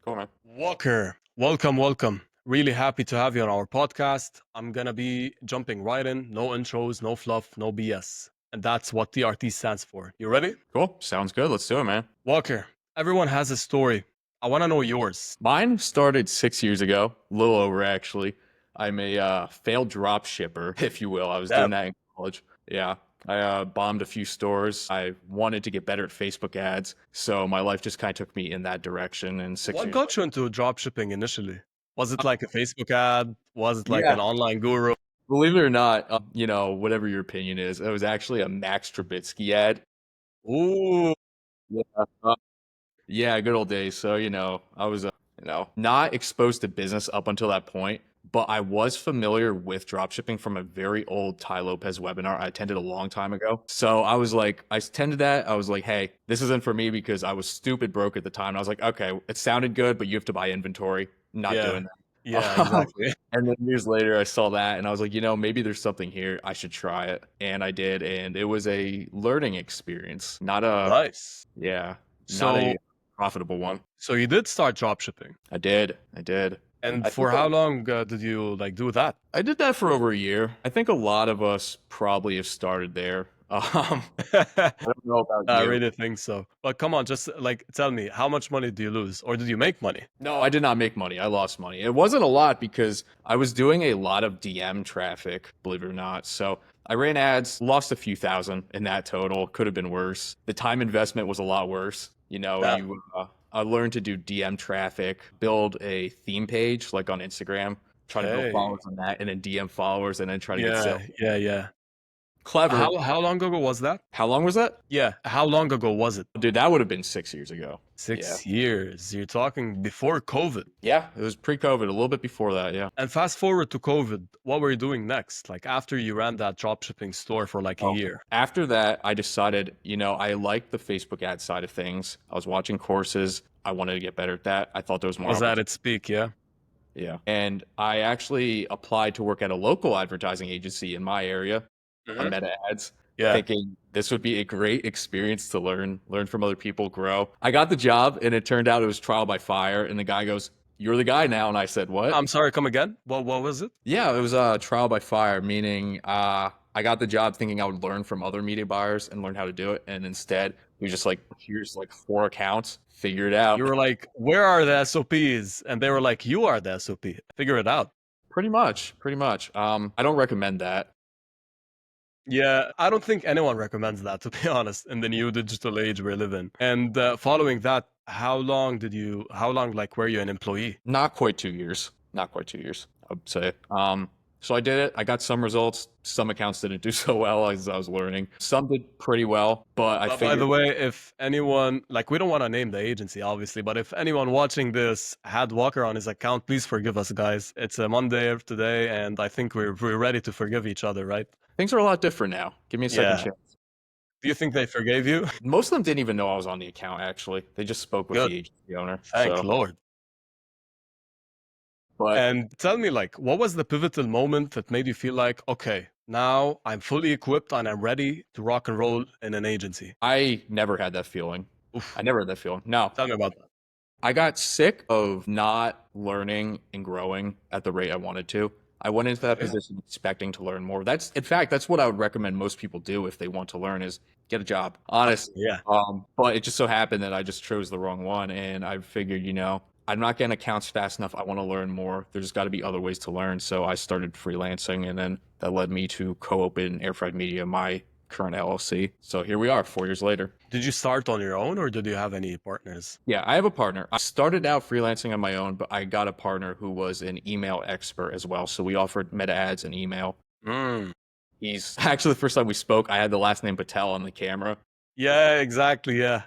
Cool, man. Walker, welcome. Really happy to have you on our podcast. I'm gonna be jumping right in. No intros, no fluff, no BS. And that's what TRT stands for. You ready? Cool. Sounds good. Let's do it, man. Walker, everyone has a story. I wanna know yours. Mine started 6 years ago, a little over actually. I'm a failed drop shipper, if you will. I was doing Damn. that in college. Yeah. I bombed a few stores. I wanted to get better at Facebook ads. So my life just kind of took me in that direction. And six What years got later. you into dropshipping initially? Was it like a Facebook ad? Was it like Yeah. an online guru? Believe it or not, whatever your opinion is, it was actually a Max Trubisky ad. Ooh, Yeah. Yeah, good old days. So, I was, not exposed to business up until that point, but I was familiar with dropshipping from a very old Ty Lopez webinar I attended a long time ago. So I was like, I attended that. I was like, hey, this isn't for me because I was stupid broke at the time. And I was like, okay, it sounded good, but you have to buy inventory. Not yeah. doing that. Yeah, exactly. And then years later, I saw that and I was like, maybe there's something here. I should try it. And I did. And it was a learning experience, Nice. yeah, not So a profitable one. so you did start dropshipping. I did. I did. And I think for how long did you like do that? I did that for over a year. I think a lot of us probably have started there. I I don't know about you. really think so. But come on, just like tell me, how much money do you lose? Or did you make money? No, I did not make money. I lost money. It wasn't a lot because I was doing a lot of DM traffic, believe it or not. So I ran ads, lost a few thousand in that total. Could have been worse. The time investment was a lot worse. Damn. I learned to do DM traffic, build a theme page like on Instagram, try to build Okay. followers on that, and then DM followers, and then try to get sales. Yeah. Clever. How long ago was that? How long was that? Yeah, how long ago was it? Dude, that would have been 6 years ago. Yeah. 6 years. You're talking before COVID. Yeah, it was pre-COVID, a little bit before that, yeah. And fast forward to COVID, what were you doing next? Like after you ran that dropshipping store for like a Oh. year. After that, I decided, I liked the Facebook ad side of things. I was watching courses. I wanted to get better at that. I thought there was more Was at opportunity. its peak, yeah? Yeah. And I actually applied to work at a local advertising agency in my area on Hmm. Meta Ads, Yeah. thinking this would be a great experience to learn from other people, grow. I got the job and it turned out it was trial by fire. And the guy goes, "You're the guy now." And I said, "What?" I'm sorry, come again? What was it? Yeah, it was trial by fire, meaning I got the job thinking I would learn from other media buyers and learn how to do it. And instead, we just like, here's like 4 accounts, figure it You out. were like, where are the SOPs? And they were like, you are the SOP. Figure it out. Pretty much, pretty much. I don't recommend that. Yeah, I don't think anyone recommends that, to be honest, in the new digital age we live in. And following that, how long, like, were you an employee? Not quite 2 years. Not quite 2 years, I would say. So I did it. I got some results. Some accounts didn't do so well as I was learning. Some did pretty well, but I But by the figured, way, if anyone, like, we don't want to name the agency, obviously, but if anyone watching this had Walker on his account, please forgive us, guys. It's a Monday today, and I think we're ready to forgive each other, right? things are a lot different now. Give me a second Yeah. chance. Do you think they forgave you? Most of them didn't even know I was on the account, actually. They just spoke with Good. the agency owner. Thank So, Lord. but And tell me, like, what was the pivotal moment that made you feel like, okay, now I'm fully equipped and I'm ready to rock and roll in an agency? I never had that feeling. I Oof. never had that feeling. No, Tell me about that. I got sick of not learning and growing at the rate I wanted to. I went into that Okay. position expecting to learn more. In fact, that's what I would recommend most people do if they want to learn is get a job. Honest. Yeah. But it just so happened that I just chose the wrong one. And I figured, I'm not getting accounts fast enough. I want to learn more. There's got to be other ways to learn. So I started freelancing and then that led me to co-open Airfried Media, my current LLC. So here we are 4 years later. Did you start on your own or did you have any partners? Yeah, I have a partner. I started out freelancing on my own, but I got a partner who was an email expert as well. So we offered meta ads and email. Mm. He's actually the first time we spoke, I had the last name Patel on the camera. Yeah, exactly. Yeah.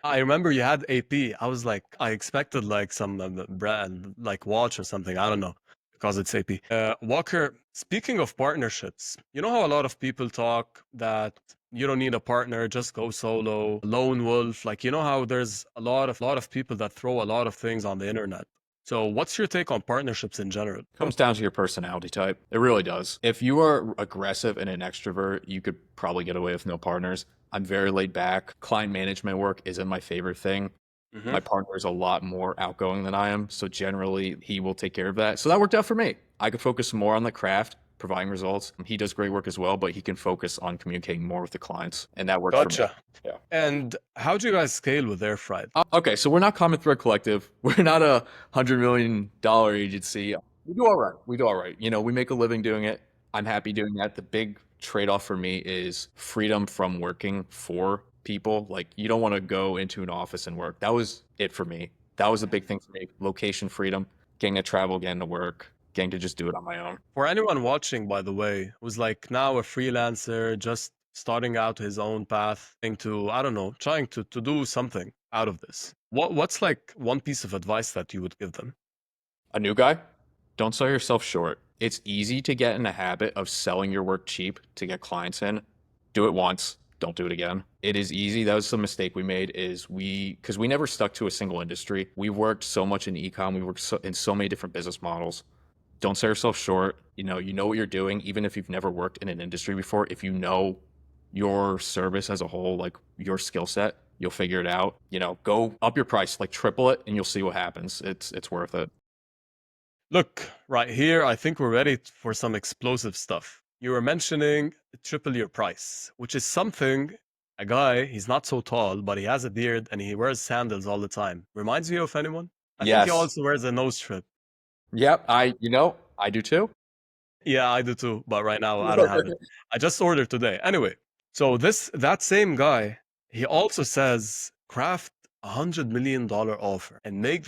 I remember you had AP. I was like, I expected like some brand, like watch or something. I don't know because it's AP. Walker, speaking of partnerships, you know how a lot of people talk that you don't need a partner, just go solo, lone wolf. Like, you know how there's a lot of people that throw a lot of things on the internet. So what's your take on partnerships in general? Comes down to your personality type. It really does. If you are aggressive and an extrovert, you could probably get away with no partners. I'm very laid back. Client management work isn't my favorite thing. Hmm. My partner is a lot more outgoing than I am, so generally he will take care of that. So that worked out for me. I could focus more on the craft, providing results. He does great work as well, but he can focus on communicating more with the clients, and that worked for me. Gotcha. Yeah. And how do you guys scale with Airfried? Okay, so we're not Common Thread Collective. We're not a $100 million agency. We do all right. We do all right. You know, we make a living doing it. I'm happy doing that. The big trade-off for me is freedom from working for people. Like, you don't want to go into an office and work. That was it for me. That was the big thing for me. Location freedom, getting to travel, getting to work, getting to just do it on my own. For anyone watching, by the way, who's like now a freelancer, just starting out his own path, into, I don't know, trying to do something out of this. What's like one piece of advice that you would give them? A new guy, don't sell yourself short. It's easy to get in the habit of selling your work cheap to get clients in. Do it once, don't do it again. It is easy. That was the mistake we made is because we never stuck to a single industry. We worked so much in ecom. We worked in so many different business models. Don't sell yourself short. You know what you're doing, even if you've never worked in an industry before. If you know your service as a whole, like your skill set, you'll figure it out. Go up your price, like triple it, and you'll see what happens. It's worth it. Look, right here, I think we're ready for some explosive stuff. You were mentioning triple your price, which is something a guy, he's not so tall, but he has a beard and he wears sandals all the time. Reminds you of anyone? I think he Yes. also wears a nose strip. Yep. I do too. Yeah, I do too, but right now I don't have it. I just ordered today. Anyway, so that same guy, he also says craft $100 million offer and make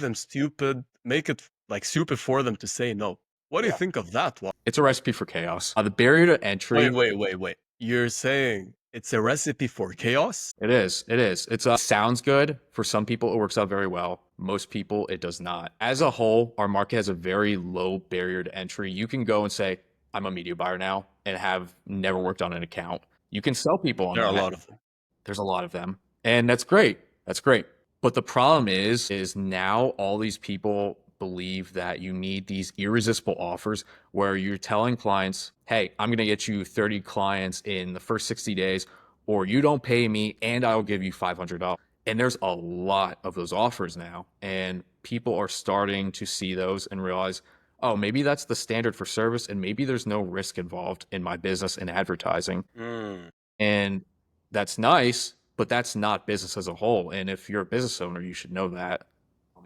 it like stupid for them to say no. What do you Yeah. think of that? It's a recipe for chaos. The barrier to entry, Wait. You're saying it's a recipe for chaos? it is. It is. It's sounds good for some people. It works out very well. Most people, it does not. As a whole, our market has a very low barrier to entry. You can go and say, "I'm a media buyer now," and have never worked on an account. You can sell people on There are a that. lot of them. There's a lot of them. And that's great. That's great. But the problem is now all these people believe that you need these irresistible offers where you're telling clients, hey, I'm going to get you 30 clients in the first 60 days, or you don't pay me and I'll give you $500. And there's a lot of those offers now. And people are starting to see those and realize, oh, maybe that's the standard for service. And maybe there's no risk involved in my business and advertising. Mm. And that's nice, but that's not business as a whole. And if you're a business owner, you should know that.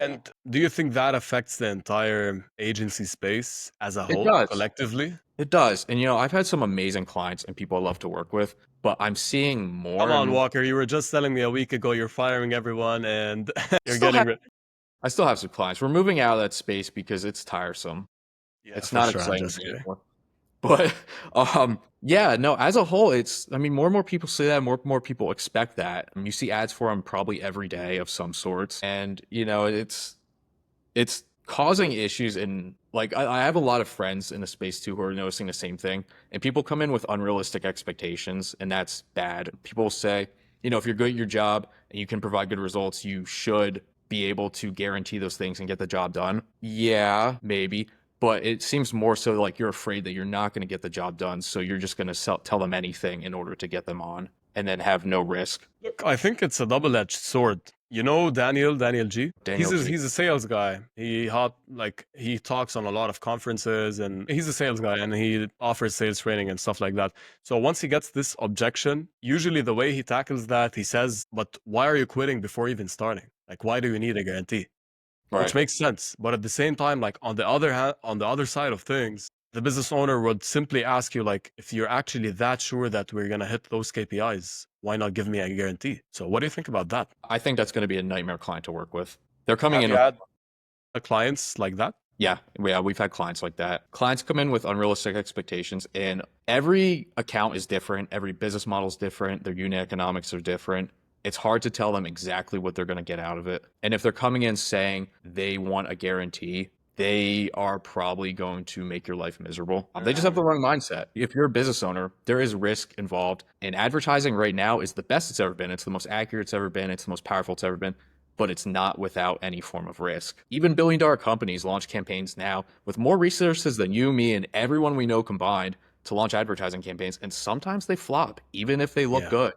And do you think that affects the entire agency space as a It whole, does. collectively? It does. And I've had some amazing clients and people I love to work with, but I'm seeing Come more and on, more. Walker. You were just telling me a week ago you're firing everyone and I you're still have getting rid. I still have some clients. We're moving out of that space because it's tiresome. Yeah, It's for not sure. I'm exciting just kidding. anymore. But yeah, no, as a whole, more and more people say that, more and more people expect that. You see ads for them probably every day of some sorts. And it's causing issues in like I have a lot of friends in the space too who are noticing the same thing. And people come in with unrealistic expectations, and that's bad. People say, if you're good at your job and you can provide good results, you should be able to guarantee those things and get the job done. Yeah, maybe. But it seems more so like you're afraid that you're not going to get the job done. So you're just going to tell them anything in order to get them on and then have no risk. Look, I think it's a double-edged sword. You know Daniel G? Daniel G. He's a sales guy. He talks on a lot of conferences and he's a sales guy and he offers sales training and stuff like that. So once he gets this objection, usually the way he tackles that, he says, "But why are you quitting before even starting? Like why do you need a guarantee?" Which Right. makes sense. But at the same time, like on the other hand, on the other side of things, the business owner would simply ask you, like, if you're actually that sure that we're gonna hit those KPIs, why not give me a guarantee? So what do you think about that? I think that's going to be a nightmare client to work with. They're coming Have in you with, had clients like that? yeah, we've had clients like that. Clients come in with unrealistic expectations, and every account is different. Every business model is different. Their unit economics are different. It's hard to tell them exactly what they're going to get out of it. And if they're coming in saying they want a guarantee, they are probably going to make your life miserable. They just have the wrong mindset. If you're a business owner, there is risk involved. And advertising right now is the best it's ever been. It's the most accurate it's ever been. It's the most powerful it's ever been. But it's not without any form of risk. Even billion-dollar companies launch campaigns now with more resources than you, me, and everyone we know combined to launch advertising campaigns. And sometimes they flop, even if they look Yeah. good.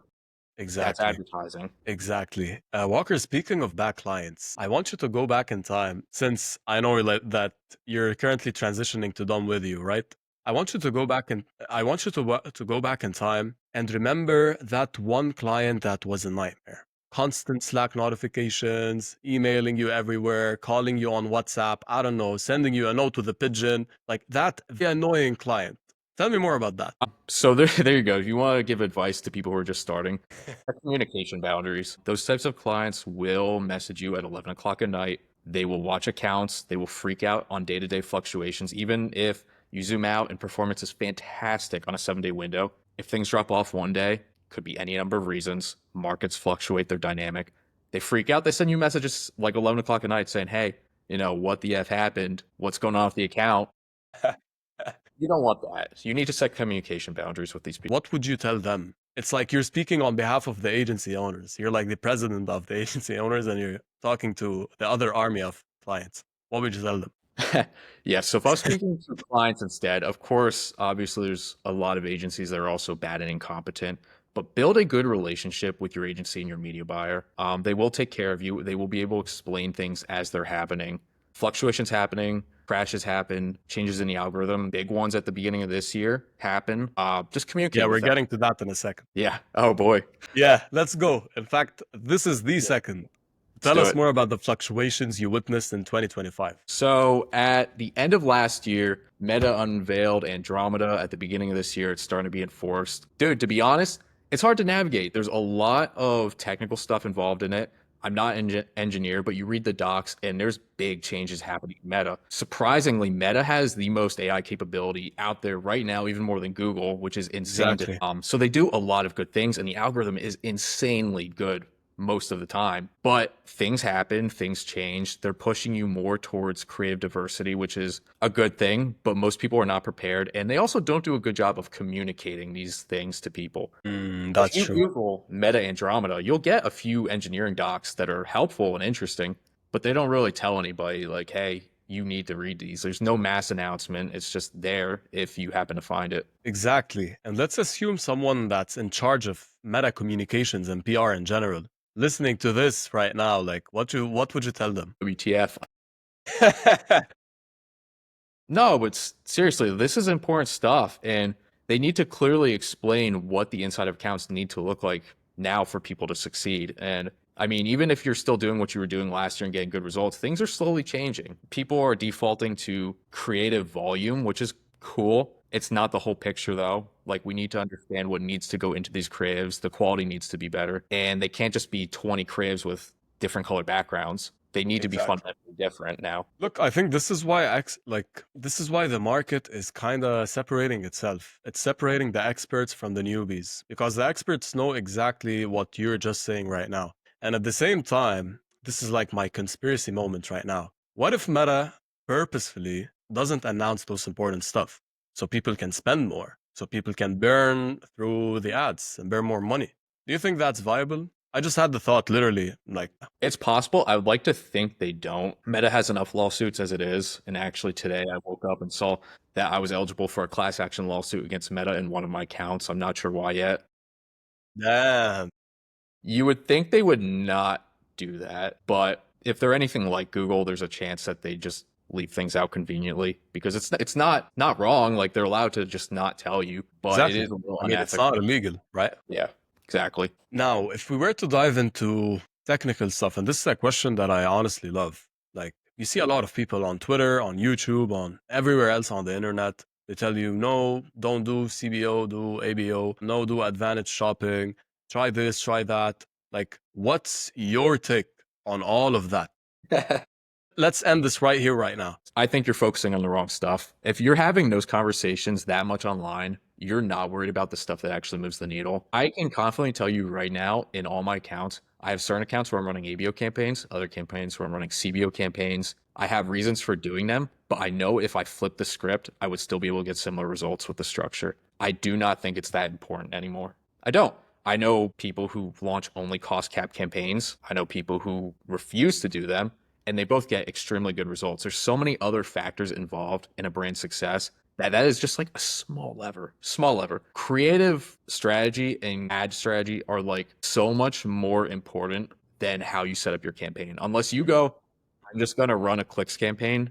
That's Exactly. advertising. Exactly. Walker, speaking of back clients, I want you to go back in time since I know that you're currently transitioning to Done With You, right? I want you to go back and I want you to go back in time and remember that one client that was a nightmare. Constant Slack notifications, emailing you everywhere, calling you on WhatsApp, I don't know, sending you a note with a pigeon, like that, the annoying client. Tell me more about that. So there you go. If you want to give advice to people who are just starting, set communication boundaries. Those types of clients will message you at 11 o'clock at night. They will watch accounts. They will freak out on day-to-day fluctuations, even if you zoom out and performance is fantastic on a 7-day window. If things drop off one day, could be any number of reasons. Markets fluctuate, they're dynamic. They freak out. They send you messages like 11 o'clock at night saying, hey, what the F happened? What's going on with the account? You don't want that. You need to set communication boundaries with these people. What would you tell them? It's like you're speaking on behalf of the agency owners. You're like the president of the agency owners and you're talking to the other army of clients. What would you tell them? Yeah, so if I was speaking to clients instead, of course, obviously there's a lot of agencies that are also bad and incompetent, but build a good relationship with your agency and your media buyer. They will take care of you. They will be able to explain things as they're happening. Fluctuations happening, crashes happen, changes in the algorithm, big ones at the beginning of this year happen. Just Yeah, communicate we're with them. getting to that in a second. Yeah. Oh boy. Yeah, let's go. In fact, this is the Yeah. second. Let's Tell do us it. more about the fluctuations you witnessed in 2025. So at the end of last year, Meta unveiled Andromeda. At the beginning of this year, it's starting to be enforced. Dude, to be honest, it's hard to navigate. There's a lot of technical stuff involved in it. I'm not an engineer, but you read the docs and there's big changes happening in Meta. Surprisingly, Meta has the most AI capability out there right now, even more than Google, which is insane. Exactly. So they do a lot of good things and the algorithm is insanely good most of the time. But things happen, things change. They're pushing you more towards creative diversity, which is a good thing, but most people are not prepared. And they also don't do a good job of communicating these things to people. If That's you true. Google Meta Andromeda, you'll get a few engineering docs that are helpful and interesting, but they don't really tell anybody, like, hey, you need to read these. There's no mass announcement. It's just there if you happen to find it. Exactly. And let's assume someone that's in charge of meta communications and PR in general, listening to this right now, like what would you tell them? WTF. No, but seriously, this is important stuff, and they need to clearly explain what the inside of accounts need to look like now for people to succeed. And I mean, even if you're still doing what you were doing last year and getting good results, things are slowly changing. People are defaulting to creative volume, which is cool. It's not the whole picture though. Like we need to understand what needs to go into these creatives. The quality needs to be better, and they can't just be 20 creatives with different color backgrounds. They need to be Exactly. fundamentally different now. Look, I think this is why this is why the market is kind of separating itself. It's separating the experts from the newbies because the experts know exactly what you're just saying right now. And at the same time, this is like my conspiracy moment right now. What if Meta purposefully doesn't announce those important stuff so people can spend more, so people can burn through the ads and burn more money? Do you think that's viable? I just had the thought literally like It's possible. I would like to think they don't. Meta has enough lawsuits as it is. And actually, today I woke up and saw that I was eligible for a class action lawsuit against Meta in one of my accounts. I'm not sure why yet. damn. You would think they would not do that. But if they're anything like Google, there's a chance that they just leave things out conveniently because it's not wrong. Like they're allowed to just not tell you, but it Exactly. is a little I mean, it's not unethical. illegal, right? Yeah, exactly. Now, if we were to dive into technical stuff, and this is a question that I honestly love, like you see a lot of people on Twitter, on YouTube, on everywhere else on the internet, they tell you, no, don't do CBO, do ABO, no, do advantage shopping, try this, try that. Like, what's your take on all of that? Let's end this right here, right now. I think you're focusing on the wrong stuff. If you're having those conversations that much online, you're not worried about the stuff that actually moves the needle. I can confidently tell you right now in all my accounts, I have certain accounts where I'm running ABO campaigns, other campaigns where I'm running CBO campaigns. I have reasons for doing them, but I know if I flip the script, I would still be able to get similar results with the structure. I do not think it's that important anymore. I don't. I know people who launch only cost cap campaigns. I know people who refuse to do them and they both get extremely good results. There's so many other factors involved in a brand success That is just like a small lever, small lever. Creative strategy and ad strategy are like so much more important than how you set up your campaign. Unless you go, I'm just going to run a clicks campaign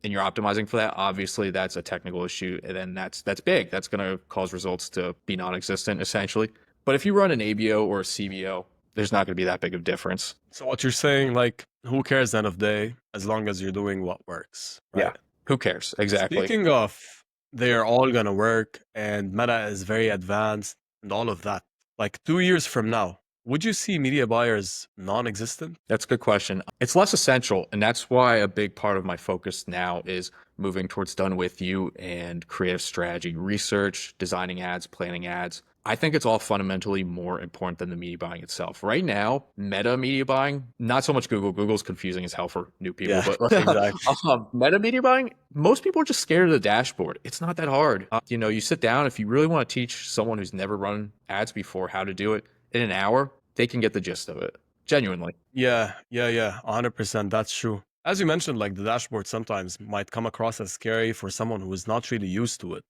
and you're optimizing for that, obviously that's a technical issue, and then that's big. That's going to cause results to be non-existent essentially. But if you run an ABO or a CBO, there's not going to be that big of difference. So what you're saying, like, who cares end of day as long as you're doing what works, Yeah. right? Who cares? Exactly. Speaking of, they're all gonna work and Meta is very advanced and all of that. Like 2 years from now, would you see media buyers non-existent? That's a good question. It's less essential, and that's why a big part of my focus now is moving towards done with you and creative strategy, research, designing ads, planning ads. I think it's all fundamentally more important than the media buying itself. Right now, meta media buying, not so much Google. Google's confusing as hell for new people, Yeah, but exactly. meta media buying, most people are just scared of the dashboard. It's not that hard. You sit down, if you really want to teach someone who's never run ads before how to do it in an hour, they can get the gist of it. Genuinely. Yeah, 100%. That's true. As you mentioned, like the dashboard sometimes might come across as scary for someone who is not really used to it.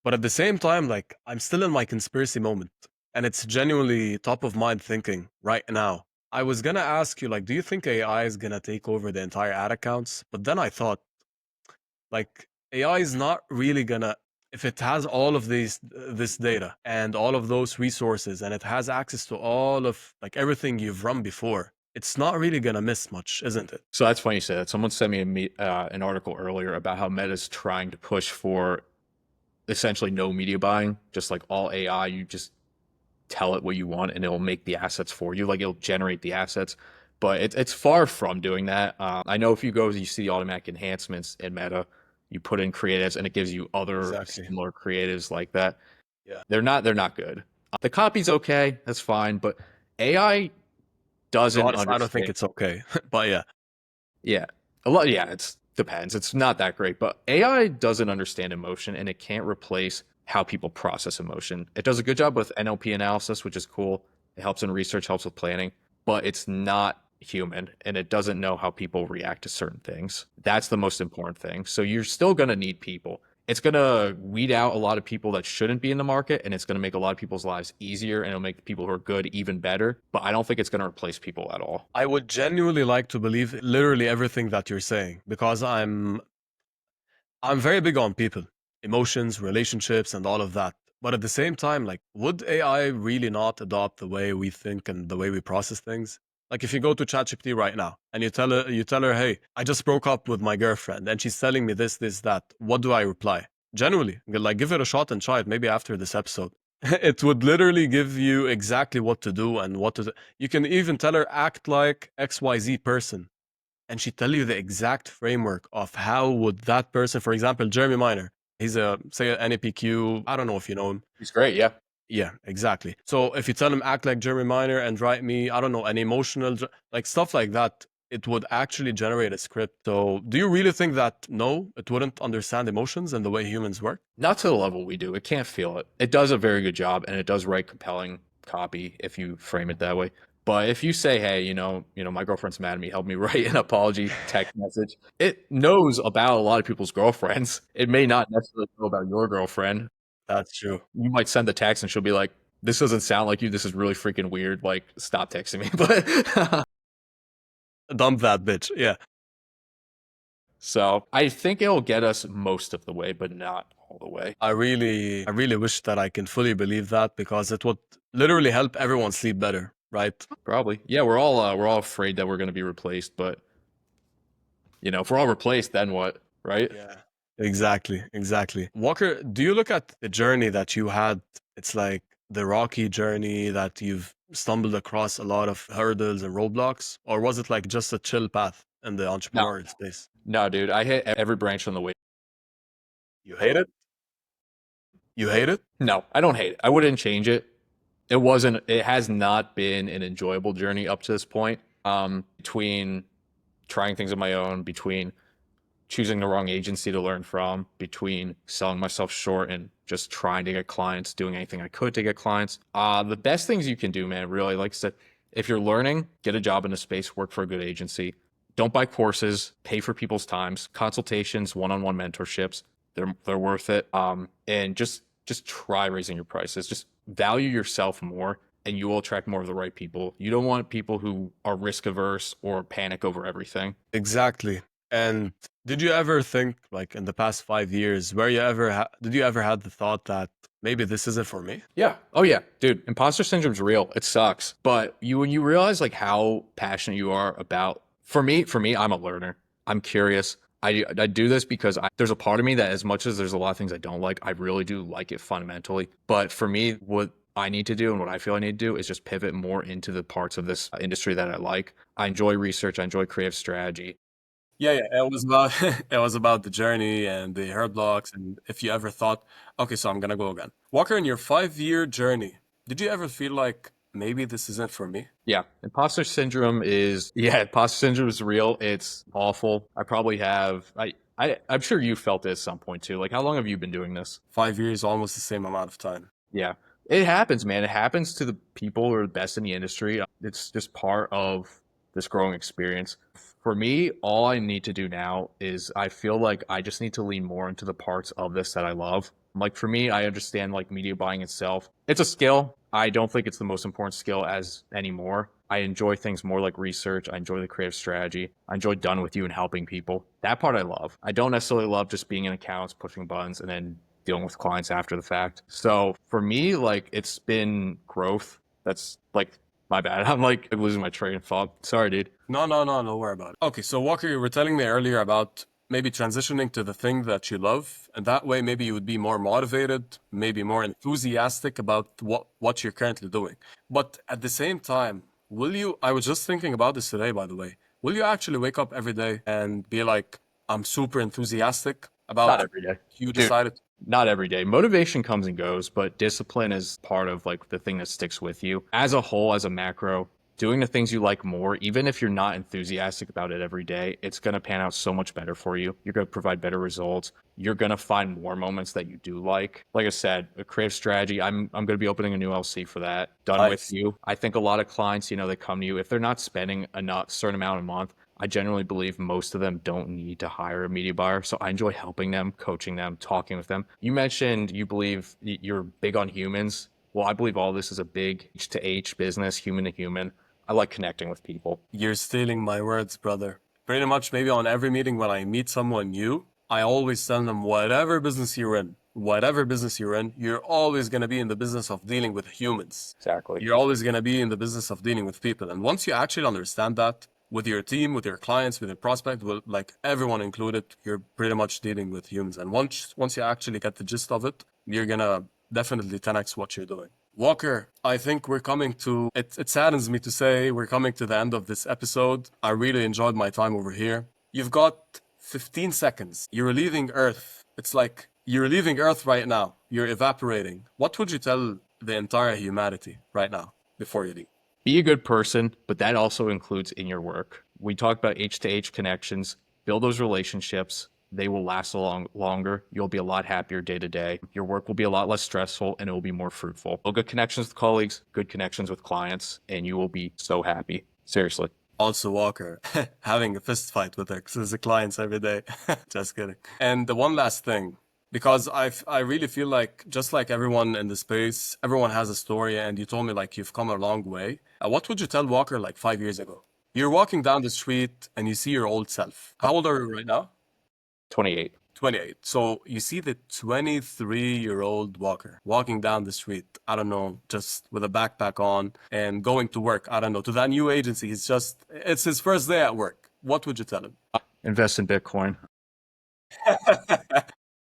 But at the same time, like I'm still in my conspiracy moment and it's genuinely top of mind thinking right now. I was gonna ask you, like, do you think AI is gonna take over the entire ad accounts? But then I thought, like, AI is not really gonna, if it has all of this data and all of those resources and it has access to all of like everything you've run before, it's not really gonna miss much, isn't it? So that's funny you say that. Someone sent me an article earlier about how Meta's trying to push for essentially no media buying, just like all AI. You just tell it what you want and it'll make the assets for you. Like it'll generate the assets, but it's far from doing that. I know if you go, you see the automatic enhancements in Meta, you put in creatives and it gives you other Exactly. similar creatives like that. Yeah. They're not good. The copy's okay, that's fine, but AI To be doesn't honest, I don't think understand. it's okay. But yeah, Yeah. A lot, yeah, it's depends. It's not that great, but AI doesn't understand emotion and it can't replace how people process emotion. It does a good job with NLP analysis, which is cool. It helps in research, helps with planning, but it's not human and it doesn't know how people react to certain things. That's the most important thing. So you're still going to need people. It's going to weed out a lot of people that shouldn't be in the market and it's going to make a lot of people's lives easier and it'll make people who are good even better, but I don't think it's going to replace people at all. I would genuinely like to believe literally everything that you're saying because I'm very big on people, emotions, relationships, and all of that. But at the same time, like, would AI really not adopt the way we think and the way we process things? Like, if you go to ChatGPT right now and you tell her, "Hey, I just broke up with my girlfriend, and she's telling me this, that." What do I reply? Genuinely, like, give it a shot and try it. Maybe after this episode, it would literally give you exactly what to do and what to. You can even tell her act like XYZ person, and she tell you the exact framework of how would that person, for example, Jeremy Miner, he's a say an NAPQ. I don't know if you know him. It's great, yeah. Yeah, exactly. So if you tell him act like Jeremy Miner and write me, I don't know, an emotional like stuff like that, it would actually generate a script. So do you really think that no, it wouldn't understand emotions and the way humans work? Not to the level we do. It can't feel it. It does a very good job and it does write compelling copy if you frame it that way. But if you say, "Hey, my girlfriend's mad at me. Help me write an apology text message," it knows about a lot of people's girlfriends. It may not necessarily know about your girlfriend. That's true. You might send the text and she'll be like, "This doesn't sound like you. This is really freaking weird. Like, stop texting me." But Dump that bitch. Yeah. so I think it'll get us most of the way, but not all the way. I really wish that I can fully believe that because it would literally help everyone sleep better, right? Probably. Yeah, we're all afraid that we're going to be replaced, but if we're all replaced, then what, right? Yeah. Exactly. Walker, do you look at the journey that you had? It's like the rocky journey that you've stumbled across a lot of hurdles and roadblocks, or was it like just a chill path in the No, entrepreneurial space? no, dude. I hit every branch on the way. You hate it? You hate it? No, I don't hate it. I wouldn't change it. It has not been an enjoyable journey up to this point. Between trying things on my own, between choosing the wrong agency to learn from, between selling myself short and just trying to get clients, doing anything I could to get clients. The best things you can do, man, really, like I said, if you're learning, get a job in a space, work for a good agency. Don't buy courses, pay for people's times, consultations, one-on-one mentorships. they're worth it. And just try raising your prices. Just value yourself more, and you will attract more of the right people. You don't want people who are risk averse or panic over everything. Exactly. And did you ever think, like in the past 5 years, did you ever had the thought that maybe this isn't for me? Yeah. Oh yeah, dude. Imposter syndrome's real. It sucks. But when you realize like how passionate you are about, for me, I'm a learner. I'm curious. I do this because there's a part of me that, as much as there's a lot of things I don't like, I really do like it fundamentally. But for me, what I need to do and what I feel I need to do is just pivot more into the parts of this industry that I like. I enjoy research. I enjoy creative strategy. Yeah, yeah, it was about it was about the journey and the hard blocks, and if you ever thought, okay, so I'm gonna go again. Walker, in your 5 year journey, did you ever feel like maybe this isn't for me? Yeah, imposter syndrome is real. It's awful. I probably have. I'm sure you felt it at some point too. Like, how long have you been doing this? 5 years, almost the same amount of time. Yeah, it happens, man. It happens to the people who are the best in the industry. It's just part of this growing experience. For me, all I need to do now is I feel like I just need to lean more into the parts of this that I love. Like for me, I understand like media buying itself. It's a skill. I don't think it's the most important skill as anymore. I enjoy things more like research. I enjoy the creative strategy. I enjoy done with you and helping people. That part I love. I don't necessarily love just being in accounts, pushing buttons, and then dealing with clients after the fact. So for me, like it's been growth. That's like my bad. I'm like losing my train of thought. Sorry, dude. No, no, no, don't worry about it. Okay, so Walker, you were telling me earlier about maybe transitioning to the thing that you love, and that way maybe you would be more motivated, maybe more enthusiastic about what you're currently doing. But at the same time, will you, I was just thinking about this today, by the way, will you actually wake up every day and be like, I'm super enthusiastic Not about every day. you Dude, decided? not every day. Motivation comes and goes, but discipline is part of like the thing that sticks with you. As a whole, as a macro, doing the things you like more, even if you're not enthusiastic about it every day, it's going to pan out so much better for you. You're going to provide better results. You're going to find more moments that you do like. Like I said, a creative strategy, I'm going to be opening a new LC for that. Done with Nice. you. I think a lot of clients, they come to you if they're not spending a certain amount a month. I generally believe most of them don't need to hire a media buyer. So I enjoy helping them, coaching them, talking with them. You mentioned you believe you're big on humans. Well, I believe all this is a big H to H business, human to human. I like connecting with people. You're stealing my words, brother. Pretty much, maybe on every meeting when I meet someone new, I always tell them whatever business you're in, you're always going to be in the business of dealing with humans. Exactly. You're always going to be in the business of dealing with people. And once you actually understand that with your team, with your clients, with your prospect, with like everyone included, you're pretty much dealing with humans. And once you actually get the gist of it, you're going to definitely 10x what you're doing. Walker, I think we're coming to it saddens me to say we're coming to the end of this episode. I really enjoyed my time over here. You've got 15 seconds. You're leaving Earth. It's like you're leaving Earth right now. You're evaporating. What would you tell the entire humanity right now before you leave? Be a good person, but that also includes in your work. We talk about H to H connections, build those relationships. They will last longer. You'll be a lot happier day to day. Your work will be a lot less stressful and it will be more fruitful. Build good connections with colleagues, good connections with clients, and you will be so happy. Seriously. Also, Walker, having a fist fight with the clients every day. Just kidding. And the one last thing, because I really feel like just like everyone in the space, everyone has a story, and you told me like you've come a long way. What would you tell Walker like 5 years ago? You're walking down the street and you see your old self. How old are you right now? 28. 28. So you see the 23-year-old Walker walking down the street, I don't know, just with a backpack on and going to work, I don't know, to that new agency. It's his first day at work. What would you tell him? Invest in Bitcoin.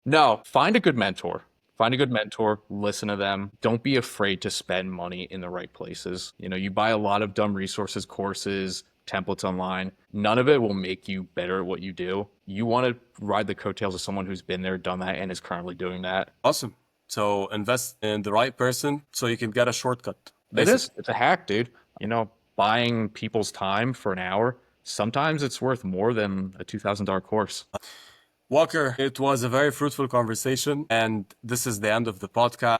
No, find a good mentor. Find a good mentor, listen to them. Don't be afraid to spend money in the right places. You buy a lot of dumb resources, courses, templates online. None of it will make you better at what you do. You want to ride the coattails of someone who's been there, done that, and is currently doing that. Awesome. So invest in the right person so you can get a shortcut. It is. It's a hack, dude. Buying people's time for an hour, sometimes it's worth more than a $2,000 course. Walker, it was a very fruitful conversation, and this is the end of the podcast.